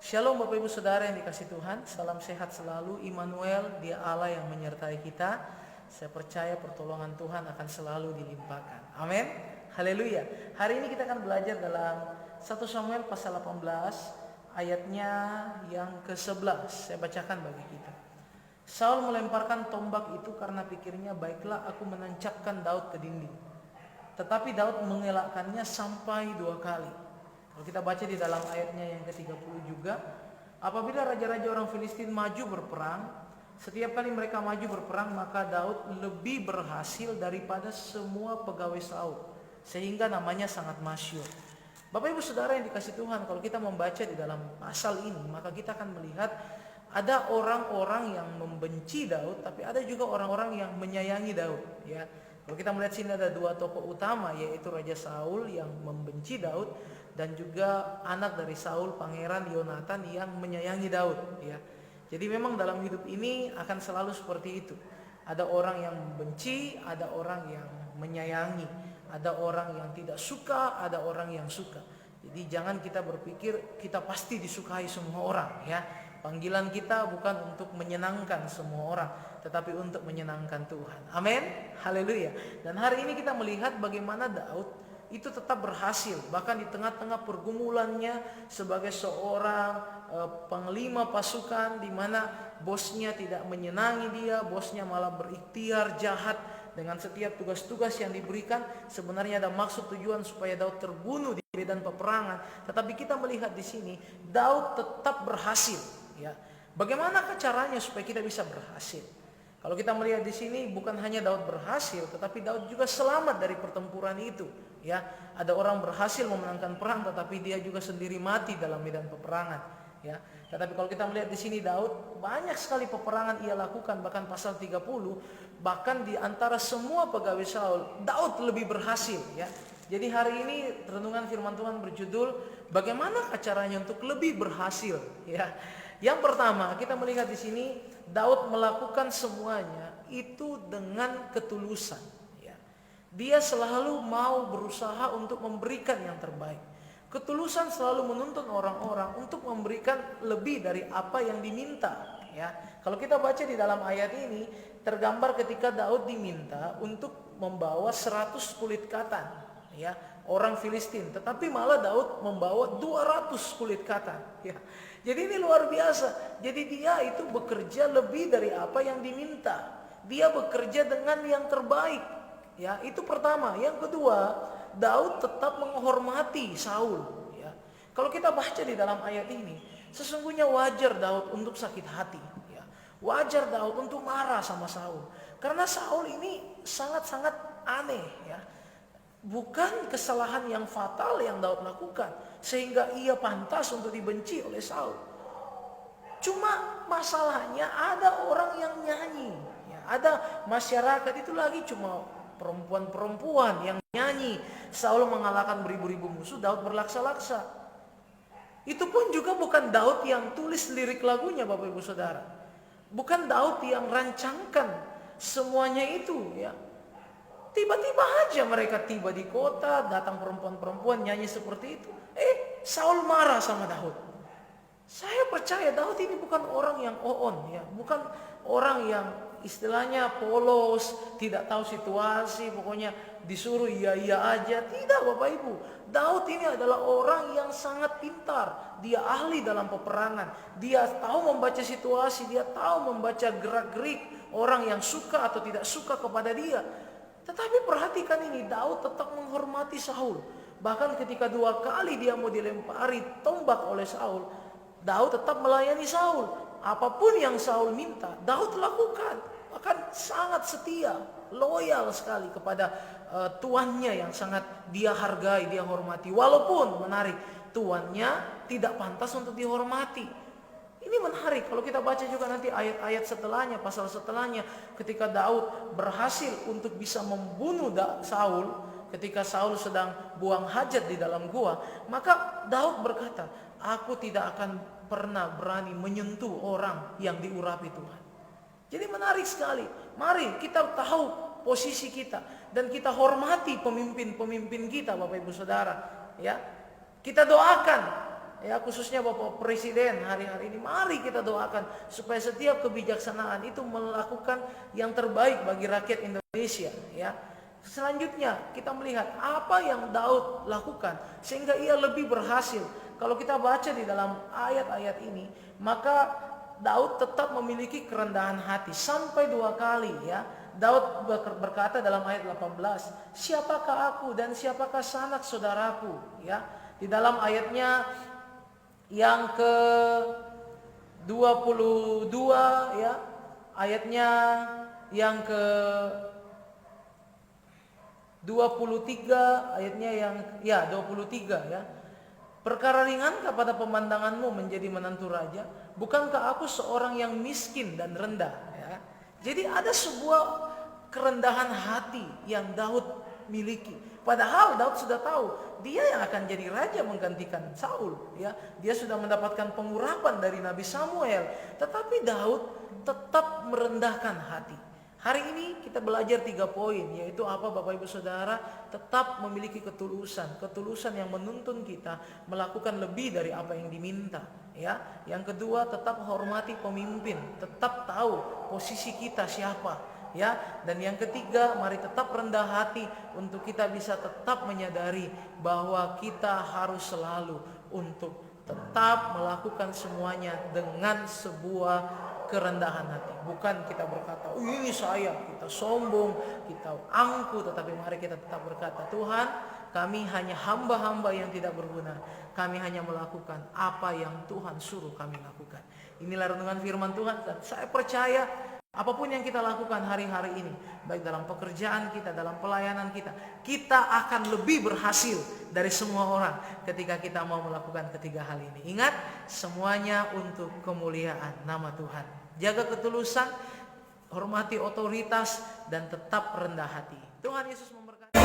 Shalom Bapak Ibu Saudara yang dikasih Tuhan, salam sehat selalu. Immanuel, Dia Allah yang menyertai kita. Saya percaya pertolongan Tuhan akan selalu dilimpahkan. Amin. Haleluya. Hari ini kita akan belajar dalam 1 Samuel pasal 18 ayatnya yang ke-11. Saya bacakan bagi kita. Saul melemparkan tombak itu karena pikirnya, baiklah aku menancapkan Daud ke dinding. Tetapi Daud mengelakkannya sampai 2 kali. Kalau kita baca di dalam ayatnya yang ke-30 juga, apabila raja-raja orang Filistin maju berperang, setiap kali mereka maju berperang, maka Daud lebih berhasil daripada semua pegawai Saul, sehingga namanya sangat masyhur. Bapak Ibu Saudara yang dikasih Tuhan, kalau kita membaca di dalam pasal ini, maka kita akan melihat ada orang-orang yang membenci Daud, tapi ada juga orang-orang yang menyayangi Daud, ya. Kalau kita melihat sini ada 2 tokoh utama, yaitu Raja Saul yang membenci Daud dan juga anak dari Saul, Pangeran Yonatan yang menyayangi Daud, ya. Jadi memang dalam hidup ini akan selalu seperti itu. Ada orang yang membenci, ada orang yang menyayangi, ada orang yang tidak suka, ada orang yang suka. Jadi jangan kita berpikir kita pasti disukai semua orang, ya. Panggilan kita bukan untuk menyenangkan semua orang, tetapi untuk menyenangkan Tuhan. Amin. Haleluya. Dan hari ini kita melihat bagaimana Daud itu tetap berhasil, bahkan di tengah-tengah pergumulannya sebagai seorang panglima pasukan, di mana bosnya tidak menyenangi dia, bosnya malah berikhtiar jahat dengan setiap tugas-tugas yang diberikan. Sebenarnya ada maksud tujuan supaya Daud terbunuh di medan peperangan, tetapi kita melihat di sini Daud tetap berhasil, ya. Bagaimana caranya supaya kita bisa berhasil? Kalau kita melihat di sini bukan hanya Daud berhasil, tetapi Daud juga selamat dari pertempuran itu, ya. Ada orang berhasil memenangkan perang, tetapi dia juga sendiri mati dalam medan peperangan, ya. Tetapi kalau kita melihat di sini Daud banyak sekali peperangan ia lakukan, bahkan pasal 30, bahkan di antara semua pegawai Saul, Daud lebih berhasil, ya. Jadi hari ini renungan firman Tuhan berjudul bagaimana caranya untuk lebih berhasil, ya. Yang pertama, kita melihat di sini Daud melakukan semuanya itu dengan ketulusan, ya. Dia selalu mau berusaha untuk memberikan yang terbaik. Ketulusan selalu menuntun orang-orang untuk memberikan lebih dari apa yang diminta, ya. Kalau kita baca di dalam ayat ini tergambar ketika Daud diminta untuk membawa 100 kulit katan, ya, orang Filistin, tetapi malah Daud membawa 200 kulit katan, ya. Jadi ini luar biasa. Jadi dia itu bekerja lebih dari apa yang diminta. Dia bekerja dengan yang terbaik, ya. Itu pertama. Yang kedua, Daud tetap menghormati Saul, ya. Kalau kita baca di dalam ayat ini, sesungguhnya wajar Daud untuk sakit hati, ya. Wajar Daud untuk marah sama Saul, karena Saul ini sangat-sangat aneh, ya. Bukan kesalahan yang fatal yang Daud lakukan sehingga ia pantas untuk dibenci oleh Saul. Cuma masalahnya ada orang yang nyanyi, ya. Ada masyarakat itu lagi cuma perempuan-perempuan yang nyanyi. Saul mengalahkan beribu-ribu musuh, Daud berlaksa-laksa. Itu pun juga bukan Daud yang tulis lirik lagunya, Bapak Ibu Saudara. Bukan Daud yang rancangkan semuanya itu, ya. Tiba-tiba aja mereka tiba di kota, datang perempuan-perempuan nyanyi seperti itu. Saul marah sama Daud. Saya percaya Daud ini bukan orang yang on, ya, bukan orang yang istilahnya polos, tidak tahu situasi, pokoknya disuruh iya-iya aja. Tidak, Bapak Ibu. Daud ini adalah orang yang sangat pintar. Dia ahli dalam peperangan. Dia tahu membaca situasi, dia tahu membaca gerak-gerik orang yang suka atau tidak suka kepada dia. Tetapi perhatikan ini, Daud tetap menghormati Saul. Bahkan ketika 2 kali dia mau dilempari tombak oleh Saul, Daud tetap melayani Saul. Apapun yang Saul minta, Daud lakukan. Bahkan sangat setia, loyal sekali kepada tuannya yang sangat dia hargai, dia hormati. Walaupun menarik, tuannya tidak pantas untuk dihormati. Ini menarik kalau kita baca juga nanti ayat-ayat setelahnya, pasal setelahnya, ketika Daud berhasil untuk bisa membunuh Saul, ketika Saul sedang buang hajat di dalam gua, maka Daud berkata, aku tidak akan pernah berani menyentuh orang yang diurapi Tuhan. Jadi menarik sekali. Mari kita tahu posisi kita dan kita hormati pemimpin-pemimpin kita, Bapak Ibu Saudara, ya. Kita doakan ya khususnya Bapak Presiden hari-hari ini, mari kita doakan supaya setiap kebijaksanaan itu melakukan yang terbaik bagi rakyat Indonesia, ya. Selanjutnya kita melihat apa yang Daud lakukan sehingga ia lebih berhasil. Kalau kita baca di dalam ayat-ayat ini, maka Daud tetap memiliki kerendahan hati sampai 2 kali, ya. Daud berkata dalam ayat 18, siapakah aku dan siapakah sanak saudaraku, ya. Di dalam ayatnya yang ke 22, ya, ayatnya yang ke 23, ayatnya yang 23, ya. Perkara ringan kepada pemandanganmu menjadi menantu raja, bukankah aku seorang yang miskin dan rendah, ya. Jadi ada sebuah kerendahan hati yang Daud miliki. Padahal Daud sudah tahu dia yang akan jadi raja menggantikan Saul, ya. Dia sudah mendapatkan pengurapan dari Nabi Samuel, tetapi Daud tetap merendahkan hati. Hari ini kita belajar 3 poin, yaitu apa Bapak Ibu Saudara? Tetap memiliki ketulusan yang menuntun kita melakukan lebih dari apa yang diminta, ya. Yang kedua, tetap hormati pemimpin, tetap tahu posisi kita siapa, ya. Dan yang ketiga, mari tetap rendah hati untuk kita bisa tetap menyadari bahwa kita harus selalu untuk tetap melakukan semuanya dengan sebuah kerendahan hati. Bukan kita berkata, ini saya, kita sombong, kita angkuh, tetapi mari kita tetap berkata, Tuhan, kami hanya hamba-hamba yang tidak berguna. Kami hanya melakukan apa yang Tuhan suruh kami lakukan. Inilah renungan firman Tuhan, dan saya percaya apapun yang kita lakukan hari-hari ini, baik dalam pekerjaan kita, dalam pelayanan kita, kita akan lebih berhasil dari semua orang ketika kita mau melakukan ketiga hal ini. Ingat, semuanya untuk kemuliaan nama Tuhan. Jaga ketulusan, hormati otoritas, dan tetap rendah hati. Tuhan Yesus memberkati.